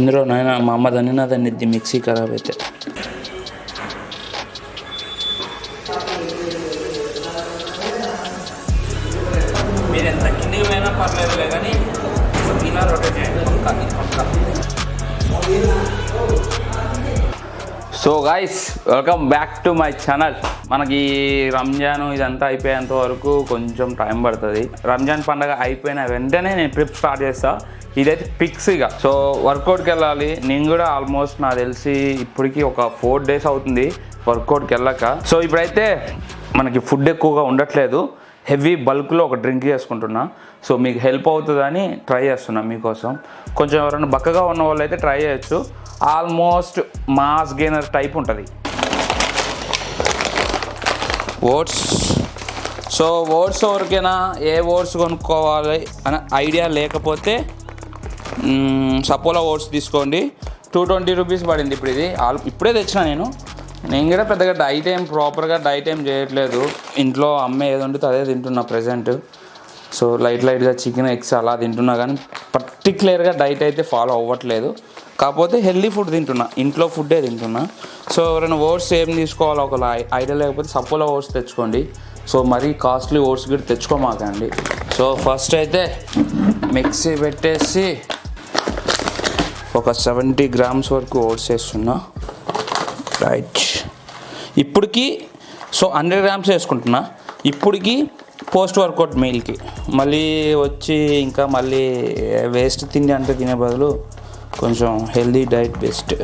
ఇందులో నాయన మా అమ్మ దాన్ని మిక్సీ ఖరాబ్ అయితే. మీరు ఎంత కిందికి పోయినా పర్లేదులే కానీ ఇలా రొటేట్ చేయండి. So guys, welcome back to my channel. మనకి రంజాన్ ఇదంతా అయిపోయేంత వరకు కొంచెం టైం పడుతుంది. రంజాన్ పండుగ అయిపోయిన వెంటనే నేను ట్రిప్ స్టార్ట్ చేస్తాను. ఇదైతే ఫిక్స్ ఇక. సో వర్కౌట్కి వెళ్ళాలి. నేను కూడా ఆల్మోస్ట్ నాకు తెలిసి ఇప్పటికి ఒక 4 days అవుతుంది వర్కౌట్కి వెళ్ళాక. సో ఇప్పుడైతే మనకి ఫుడ్ ఎక్కువగా ఉండట్లేదు. హెవీ బల్క్లో ఒక డ్రింక్ చేసుకుంటున్నా. సో మీకు హెల్ప్ అవుతుందని ట్రై చేస్తున్నా మీకోసం. కొంచెం ఎవరైనా బక్కగా ఉన్న వాళ్ళు అయితే ట్రై చేయొచ్చు. ఆల్మోస్ట్ మాస్ గెయినర్ టైప్ ఉంటుంది. ఓట్స్. సో ఓట్స్ ఎవరికైనా ఏ ఓట్స్ కొనుక్కోవాలి అనే ఐడియా లేకపోతే సపోలా ఓట్స్ తీసుకోండి. 220 రూపీస్ పడింది ఇప్పుడు. ఇది ఇప్పుడే తెచ్చిన నేను కూడా పెద్దగా ప్రాపర్గా డైట్ ఏం చేయట్లేదు. ఇంట్లో అమ్మ ఏది వండితే అదే తింటున్నా ప్రజెంట్. సో లైట్గా చికెన్ ఎగ్స్ అలా తింటున్నా, కానీ పర్టిక్యులర్గా డైట్ అయితే ఫాలో అవ్వట్లేదు. కాకపోతే హెల్దీ ఫుడ్ తింటున్నా, ఇంట్లో ఫుడ్డే తింటున్నా. సో ఎవరైనా ఓట్స్ ఏం తీసుకోవాలో ఒక ఐడియా లేకపోతే సపోలా ఓట్స్ తెచ్చుకోండి. సో మరీ కాస్ట్లీ ఓట్స్ కూడా తెచ్చుకోమాకండి. సో ఫస్ట్ అయితే మిక్సీ పెట్టేసి ఒక 70 grams వరకు ఓట్స్ వేస్తున్నా. రైట్. ఇప్పటికి 100 grams వేసుకుంటున్నా. ఇప్పటికి పోస్ట్ వర్కౌట్ మీల్కి మళ్ళీ వచ్చి ఇంకా మళ్ళీ వేస్ట్ తిండి అంటే తినే బదులు కొంచెం హెల్దీ డైట్ బెస్ట్.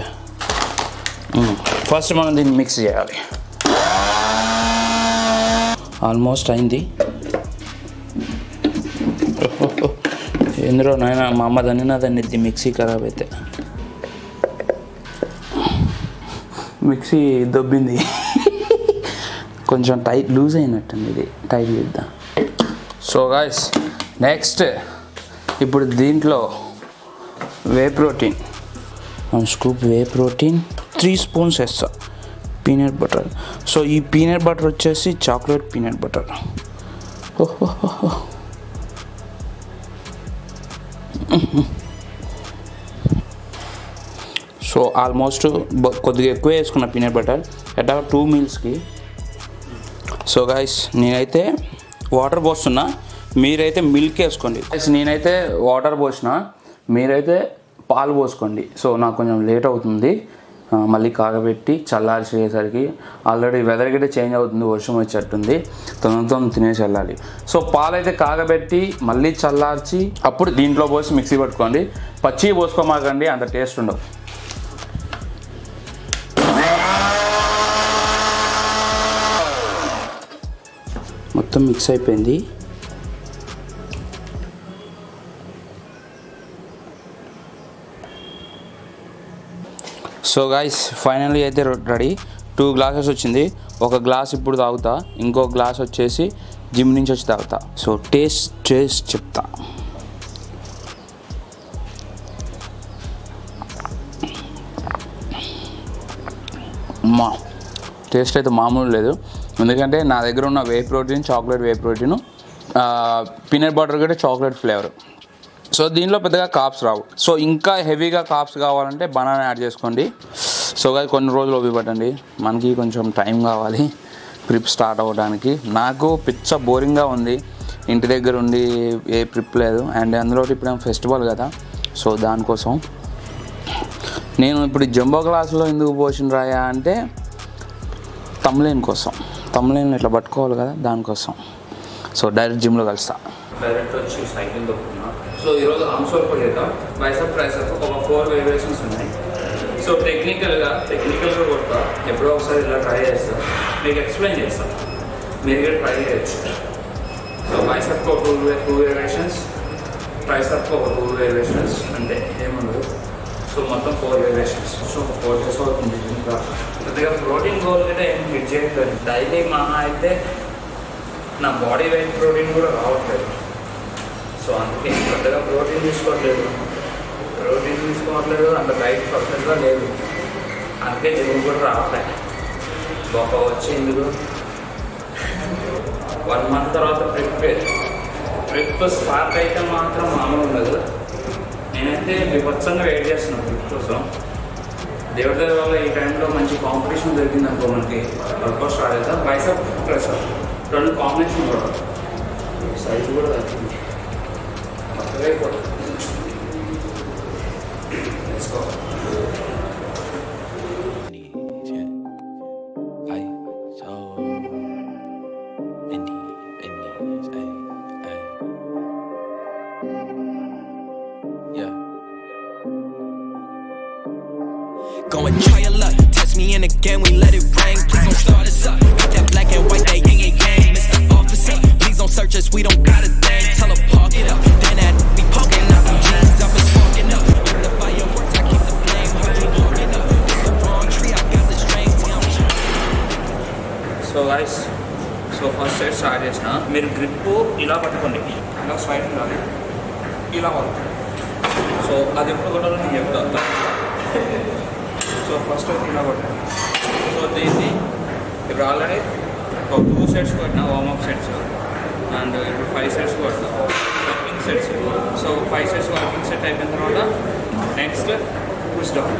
ఫస్ట్ మనం దీన్ని మిక్స్ చేయాలి. ఆల్మోస్ట్ అయింది. ఎందులో నాయన మా అమ్మ దాన్ని మిక్సీ ఖరాబ్ అయితే. మిక్సీ దొబ్బింది. కొంచెం లూజ్ అయినట్టుంది. ఇది టైట్ చేద్దాం. సో గాయ్స్, నెక్స్ట్ ఇప్పుడు దీంట్లో whey protein 1 scoop whey protein, 3 spoons వేస్తా. Peanut butter. సో ఈ పీనట్ బటర్ వచ్చేసి chocolate peanut butter. So almost కొద్దిగా ఎక్కువ వేసుకున్న పీనట్ బటర్ ఎట్లా 2 mealsకి. సో గాయ్స్, నేనైతే వాటర్ పోస్తున్నా, మీరైతే మిల్క్ వేసుకోండి. నేనైతే వాటర్ పోసిన, మీరైతే పాలు పోసుకోండి. సో నాకు కొంచెం లేట్ అవుతుంది, మళ్ళీ కాగబెట్టి చల్లార్చేసరికి. ఆల్రెడీ వెదర్ గిట్టే చేంజ్ అవుతుంది, వర్షం వచ్చేట్టుంది, తొందరతో తినేసి వెళ్ళాలి. సో పాలైతే కాగబెట్టి మళ్ళీ చల్లార్చి అప్పుడు దీంట్లో పోసి మిక్సీ పట్టుకోండి. పచ్చి పోసుకోమాకండి, అంత టేస్ట్ ఉండవు. మొత్తం మిక్స్ అయిపోయింది. సో గాయ్స్, ఫైనల్లీ అయితే రెడీ. 2 glasses వచ్చింది. ఒక గ్లాస్ ఇప్పుడు తాగుతా, ఇంకో గ్లాస్ వచ్చేసి జిమ్ నుంచి వచ్చి తాగుతా. సో టేస్ట్ చెప్తా. టేస్ట్ అయితే మామూలు లేదు. ఎందుకంటే నా దగ్గర ఉన్న whey protein, chocolate whey protein, peanut butter కూడా చాక్లెట్ ఫ్లేవర్. సో దీనిలో పెద్దగా కాప్స్ రావు. సో ఇంకా హెవీగా కాప్స్ కావాలంటే బనానా యాడ్ చేసుకోండి. సో అది కొన్ని రోజులు ఓపిపట్టండి, మనకి కొంచెం టైం కావాలి ట్రిప్ స్టార్ట్ అవ్వడానికి. నాకు పిచ్చ బోరింగ్గా ఉంది, ఇంటి దగ్గర ఉండి ఏ ట్రిప్ లేదు. అండ్ అందులో ఇప్పుడు ఫెస్టివల్ కదా, సో దానికోసం నేను ఇప్పుడు జంబో క్లాస్లో ఎందుకు పోసిన రాయా అంటే తమ్లైన్ కోసం. తమ్లైన్ ఇట్లా పట్టుకోవాలి కదా, దానికోసం. సో డైరెక్ట్ జిమ్లో కలుస్తా. డైరెక్ట్ వచ్చి సైకిల్ దొక్కుతున్నా. సో ఈరోజు ఆర్మ్స్ వర్కౌట్ చేద్దాం. బైసెప్ ట్రైసెప్ ఒక 4 వేరియేషన్స్ ఉన్నాయి. సో టెక్నికల్గా కొడతా. ఎప్పుడో ఒకసారి ఇలా ట్రై చేస్తా, మీకు ఎక్స్ప్లెయిన్ చేస్తాను, మీరు కూడా ట్రై చేయొచ్చు. సో బైసెప్కి ఒక 2 వేరియేషన్స్, ట్రైసెప్కి ఒక 2 వేరియేషన్స్, అంతే, ఏముండదు. సో మొత్తం 4 వేరియేషన్స్. సో 4 days అవుతుంది. ఇంకా కొద్దిగా ప్రోటీన్ గోల్ కూడా ఏం ఫిట్ చేయట్లేదు. డైలీ మహా అయితే నా బాడీ వెయిట్ ప్రోటీన్ కూడా రావట్లేదు. సో అందుకే పెద్దగా ప్రోటీన్ తీసుకోవట్లేదు, అంత డైట్ పర్ఫెక్ట్గా లేదు. అందుకే జిమ్ కూడా రావట్లేదు. ఒక వచ్చి ఎందుకు 1 month తర్వాత ట్రిప్ స్టార్ట్ అయితే మాత్రం మామూలు ఉండదు. నేనైతే విపత్సంగా వెయిట్ చేస్తున్నాను ట్రిప్ కోసం. దేవుడి దగ్గర వల్ల ఈ టైంలో మంచి కాంపిటీషన్ దొరికింది అనుకో మనకి వర్కౌట్ స్టార్ట్ అవుతా. బైసెప్ ప్రెస్ రెండు కాంబినేషన్ కూడా సైజ్ కూడా తగ్గింది పక్కగా అయిపోతుంది. Go and try your luck. Test me in again, we let it rain. Please don't start us up. Got that black and white, that yang and yang. Mr. Officer, please don't search us, we don't got a thing. Tell her park it up. Then that be parking up. Jeans up and sparking up. The fireworks, I keep the flame. Heard you parking up. It's the wrong tree, I got the strings. So guys, so first set start చేసిన. మీరు grip ఇలా పట్టుకోండి, ఇలా straight ఉండాలి, ఇలా పడుతుంది. So అది ఎప్పుడు కొట్టాలో నేను చెప్తాను. సో ఫస్ట్ అయితే ఇలా కొట్టాను. సో దీన్ని ఇప్పుడు ఆల్రెడీ ఒక 2 సెట్స్ కొట్టిన వార్మప్ సెట్స్, అండ్ ఇప్పుడు 5 సెట్స్ కొట్టిన working sets. So 5 sets working set అయిపోయిన తర్వాత next push down.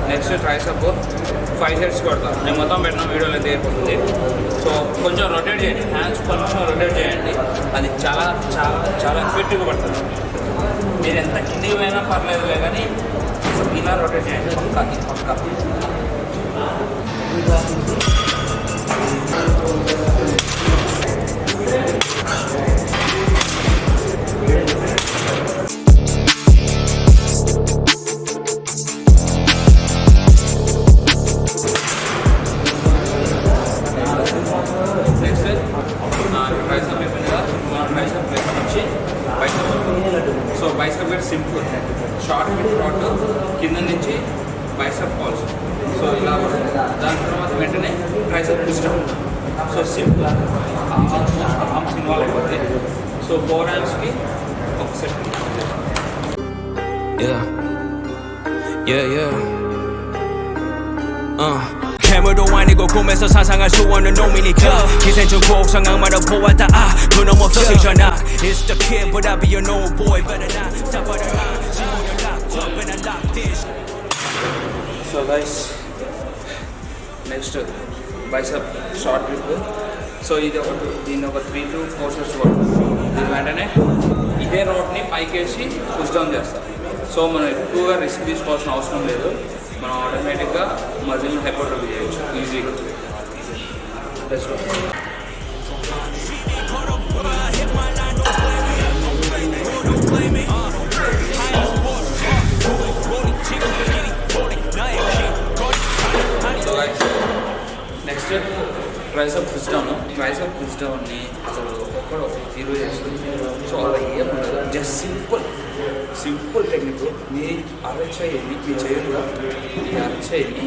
Next tricep 5 sets కొడతాను. నేను మొత్తం పెట్టిన వీడియోలో అయితే అయిపోతుంది. సో కొంచెం రొటేట్ చేయండి, హ్యాండ్స్ కొంచెం రొటేట్ చేయండి. అది చాలా చాలా చాలా ఎఫెక్టివ్గా పడుతుంది. మీరు ఎంత కిందికి పోయినా పర్లేదులే, కానీ ఇలా రొటేట్ చేయండి పక్కా. So bicep got simple, short with ఫ్రాట్, కింద నుంచి బైసెప్ కాల్స్. సో ఇలా దాని తర్వాత వెంటనే tricep disturb. So simple arms involve అయిపోతాయి. సో 4 హ్యాండ్స్కి ఒక సెట్. 해물도 아니고 꿈에서 상상할 수 없는 놈이니까 기생충 곡성악마로 보았다. 그놈 없었을 전화. It's the kid but I be your no boy. Better not stop at her eye. She know you're locked up and I lock this. So guys, next bicep short grip. So ఇది ఒకటి, దీన్ని ఒక 3 to 4 sets కొడుతుంది. దీని వెంటనే ఇదే రోడ్ని పైకేసి push down చేస్తారు. So మనం ఎక్కువగా రిస్క్ తీసుకోవాల్సిన అవసరం లేదు. మనం ఆటోమేటిక్గా మజిల్ని హైపర్ట్రోఫీ చేయొచ్చు ఈజీగా. Next tricep push down. Tricep push డౌన్ని అసలు ఒక్కొక్కడు హీరో చేస్తుంది. సో అలా ఏముండదు, జస్ట్ సింపుల్ టెక్నిక్. మీ అరచేయిని, మీ చేయుగా మీ అరచేయిని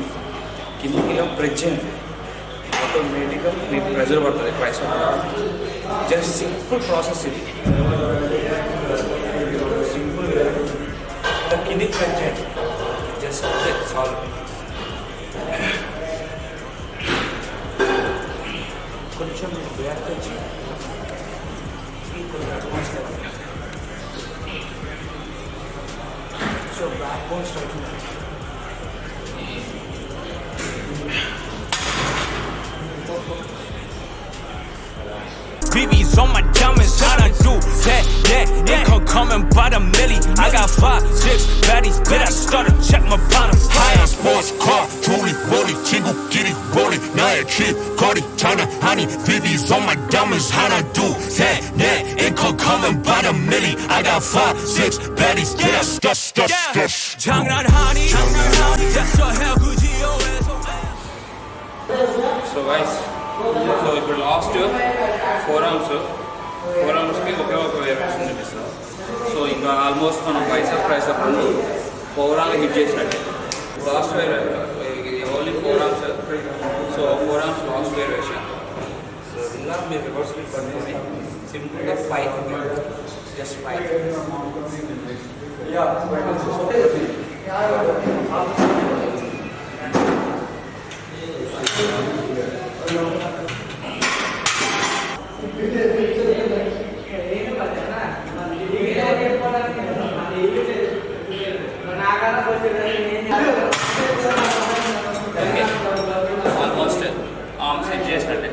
కిందకి ఇలా ప్రెస్ చేయండి. ఆటోమేటిక్గా మీకు ప్రెజర్ పడుతుంది ట్రైసెప్. జస్ట్ సింపుల్ ప్రాసెస్ ఇది. సింపుల్ కిందికి ప్రెస్ చేయండి, జస్ట్ సాల్వ్. కొంచెం బ్యాక్ వచ్చి కొంచెం advance level. So back bone striking. BB's on my diamonds, how I do that, income coming by the milli. I got 5, 6 baddies, bet I started check my bottom. High sports car, truly rolly, jingle, get it rolling. 나의 집, 거리, China, honey, BB's on my diamonds, how I do that, income coming by the milli. I got 5, 6 baddies, bet I started. 장난하니, that's your hell, 그지요. So guys, so ఇప్పుడు last 4 roundsకి ఒకే ఒక variation చూపిస్తాం. So ఇంకా almost మనం bicep రెండు overall hit చేసినట్టే. Last ఇది only 4 rounds. So 4 rounds last variation. So ఇలా మీరు రివర్స్ స్ప్లిట్ పట్టుకొని సింపుల్గా 5 జస్ట్ 5. ఆల్మోస్ట్ ఆర్మ్స్ సెట్ చేసినట్టే.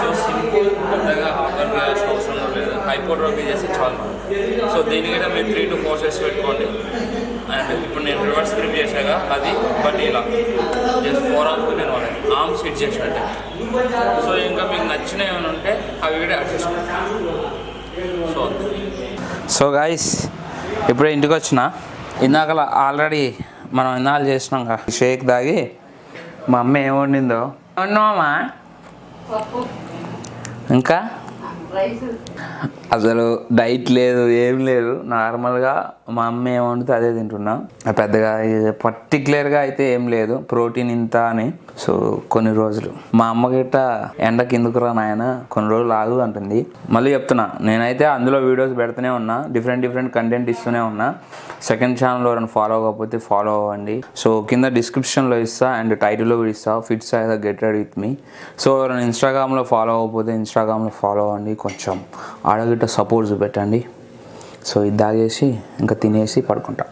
సో సింపుల్, పెద్దగా హార్డ్ వర్క్ చేయాల్సిన అవసరం లేదు. హైపోట్రోఫీ చేస్తే చాలు. సో దీనికి మీరు 3 to 4 sets పెట్టుకోండి. అండ్ ఇప్పుడు నేను రివర్స్ గ్రిప్ చేశాక అది బట్ ఇలా జస్ట్ 4 rounds నేను వాళ్ళని ఆర్మ్స్ ఫిట్ చేసినట్టే. సో ఇంకా మీకు నచ్చినవి ఏమైనా ఉంటే అవి కూడా అడ్జస్ట్. సో గైస్, ఇప్పుడే ఇంటికి వచ్చిన. ఇందాక ఆల్రెడీ మనం ఇన్నాళ్ళు చేసినాం కదా షేక్ తాగి. మా అమ్మ ఏం వండిందో అమ్మా. ఇంకా అసలు డైట్ లేదు, ఏం లేదు. నార్మల్గా మా అమ్మ ఏం వండితే అదే తింటున్నా. పెద్దగా పర్టికులర్గా అయితే ఏం లేదు, ప్రోటీన్ ఇంత అని. సో కొన్ని రోజులు మా అమ్మ గిట్ట ఎండకి ఎందుకురా నాయన కొన్ని రోజులు ఆగు అంటుంది. మళ్ళీ చెప్తున్నా, నేనైతే అందులో వీడియోస్ పెడుతూనే ఉన్నా, డిఫరెంట్ కంటెంట్ ఇస్తూనే ఉన్నా. సెకండ్ ఛానల్లో ఎవరైనా ఫాలో అవ్వకపోతే ఫాలో అవ్వండి. సో కింద డిస్క్రిప్షన్లో ఇస్తా అండ్ టైటిల్లో కూడా ఇస్తా, FitSaida get ready with me. So ఎవరైనా ఇన్స్టాగ్రామ్లో ఫాలో అవ్వకపోతే ఇన్స్టాగ్రామ్లో ఫాలో అవ్వండి. కొంచెం ఆడగిట్ట సపోర్ట్ చూపెట్టండి. సో ఇది తాగేసి ఇంకా తినేసి పడుకుంటా.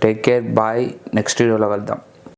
Take care, bye. నెక్స్ట్ వీడియోలో కలుద్దాం.